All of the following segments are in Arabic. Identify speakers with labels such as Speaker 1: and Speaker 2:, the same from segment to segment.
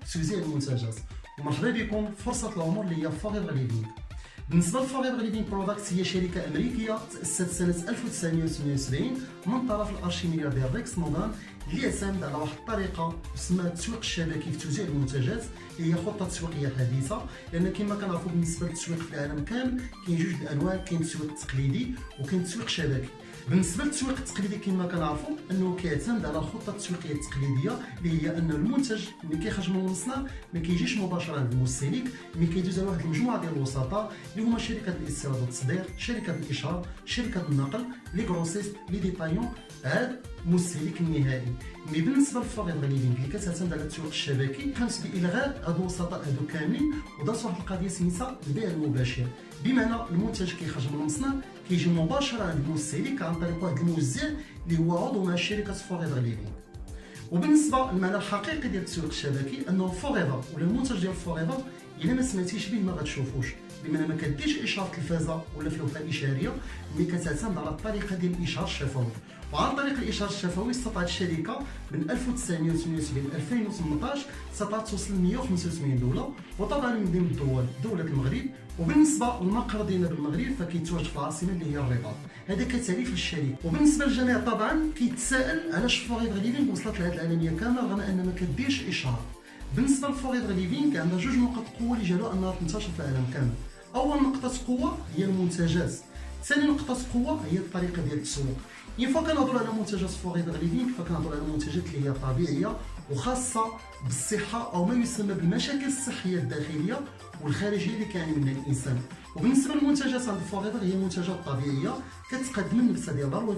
Speaker 1: في توزيع المنتجات. ومرحبا بكم في فرصه العمر اللي هي فوريفر ليفينغ. بالنسبه لفوريفر ليفينغ برودكتس، هي شركه امريكيه تاسست سنه 1978 من طرف الارشي ملياردير ريكس موغان، اللي اعتمد على واحد الطريقه اسمها التسويق الشبكي في توزيع المنتجات، اللي هي خطه تسويقيه حديثه. لان كما كنعرفوا بالنسبه للتسويق في العالم كامل كاين جوج الانواع، كاين التسويق التقليدي وكاين التسويق الشبكي. بالنسبه للتسويق التقليدي كما كنعرفوا انه كيعتمد على الخطه التسويقيه التقليديه، اللي هي ان المنتج ملي كيخرج من المصنع ما كيجيش مباشره عند المستهلك، ملي كيدوز على واحد المجموعه ديال الوسطاء اللي هما شركات الاستيراد والتصدير، شركات الاشهار، شركات النقل، لي غروسيست، لي ديتايون، عاد المستهلك النهائي. مي بالنسبه لفوريفر ليفينغ اللي كتعتمد على التسويق الشبكي، قامت بالغاء هاد الوسطاء هادو كاملين ودارت واحد القضيه سميتها البيع المباشر، بمعنى المنتج كيخرج من المصنع كيجي مباشره عند المستهلك عن طريق واحد الموزع اللي هو عضو مع شركه فوريفر ليفينغ. وبالنسبه للمعنى الحقيقي ديال التسويق الشبكي، انه فوريفر ولا المنتج ديال فوريفر الا ما سمعتيش به ما غتشوفوش، بمعنى ما كديرش اشاره تلفازه ولا في لوحه اشاريه، اللي كتعتمد على الطريقه ديال الاشهار الشفوي. وعن طريق الاشهار الشفوي استطاعت الشركه من 1978 ل 2018 استطاعت توصل ل 185 دوله، وطبعا من ضمن الدول دوله المغرب. وبالنسبه للمقر ديالنا بالمغرب فكيتواجد في العاصمه اللي هي الرباط، هذا كتعريف للشركه. وبالنسبه للجميع طبعا كيتساءل علاش فوريفر ليفينغ وصلت لهذه العالميه كامله رغم ان ما كديرش اشهار. بالنسبه لفوريفر ليفينغ عندها جوج نقط قوه اللي جعلوها انها تنتشر في العالم كامل. اول نقطه قوه هي المنتجات، ثاني نقطه قوه هي الطريقه ديال التسويق. ينفع كنهضروا على منتجات فوريفر ليفينغ فكنهضروا على منتجات اللي هي طبيعيه وخاصه بالصحه او ما يسمى بالمشاكل الصحيه الداخليه والخارجيه اللي كيعاني منها الانسان. وبالنسبه للمنتجات عند فوريفر هي منتجات طبيعيه كتقدم النبته ديال داروي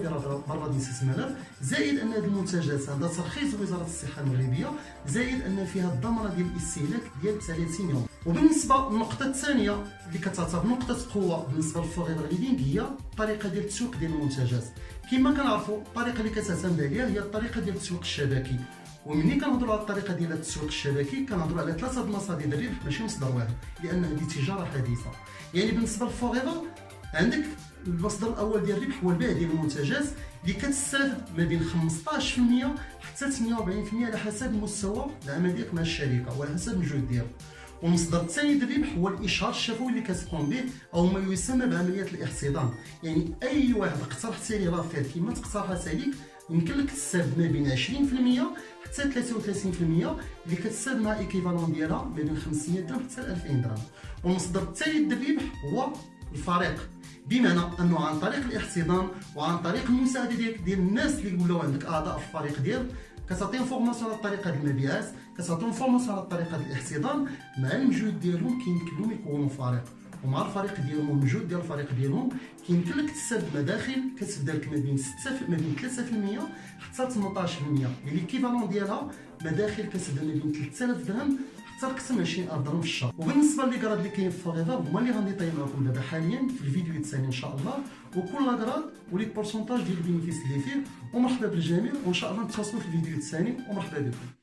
Speaker 1: برا الاستثمار، زائد ان هذه المنتجات عندها ترخيص وزاره الصحه المغربيه، زائد ان فيها الضمانه ديال الاستهلاك ديال 30 يوم. وبالنسبه للنقطه الثانيه اللي كتعتبر نقطه قوه بالنسبه لفوريفر ليفينغ هي الطريقه ديال التسويق ديال المنتجات. كما كنعرفوا الطريقه اللي كتعتمد عليها هي الطريقه ديال التسويق الشبكي. ومني كنهضروا على الطريقه ديال التسويق الشبكي كنهضروا على ثلاثه مصادر الربح ماشي مصدر واحد، لان هذه تجاره حديثه. يعني بالنسبه لفوريفر عندك المصدر الاول ديال الربح هو البيع ديال المنتجات اللي كتستافد ما بين 15% حتى 48% على حسب مستوى العمل ديالك مع الشركه وعلى حسب الجهد ديالك. والمصدر الثاني ديال الربح هو الاشهار الشفوي اللي كتقوم به او ما يسمى بعمليه الاحتضان. يعني اي واحد اقترحتي ليه رافير كما تقترحت عليك يمكن لك تستافد ما بين 20% حتى 33% اللي كتستافد مع ايكيفالون ديالها ما بين 500 درهم حتى 2000 درهم. والمصدر الثالث ديال الربح هو الفريق، بمعنى انه عن طريق الاحتضان وعن طريق المساعده ديال الناس اللي ولاو عندك اعضاء في الفريق ديالك، كتعطيهم فورماسيون على الطريقه ديال المبيعات، كتعطيهم فورماسيون على الطريقه ديال الاحتضان، مع المجهود ديالهم كيمكن لهم يكونوا فريق. ومع الفريق ديالهم والمجهود ديال الفريق ديالهم كيمكن لك تستافد مداخل كتبدا لك ما بين 3% حتى 18%، اللي كيفالون ديالها مداخل كتبدا ما بين 3000 درهم حتى اكثر من 20000 درهم في الشهر. وبالنسبه للكراد اللي كاين في فوريفر هما اللي غنديطيو معكم دابا حاليا في الفيديو الثاني ان شاء الله، وكل كراد ولي بورسونتاج ديال البينيفيس اللي فيه. ومرحبا بالجميع وان شاء الله نتواصلوا في الفيديو الثاني، ومرحبا بكم.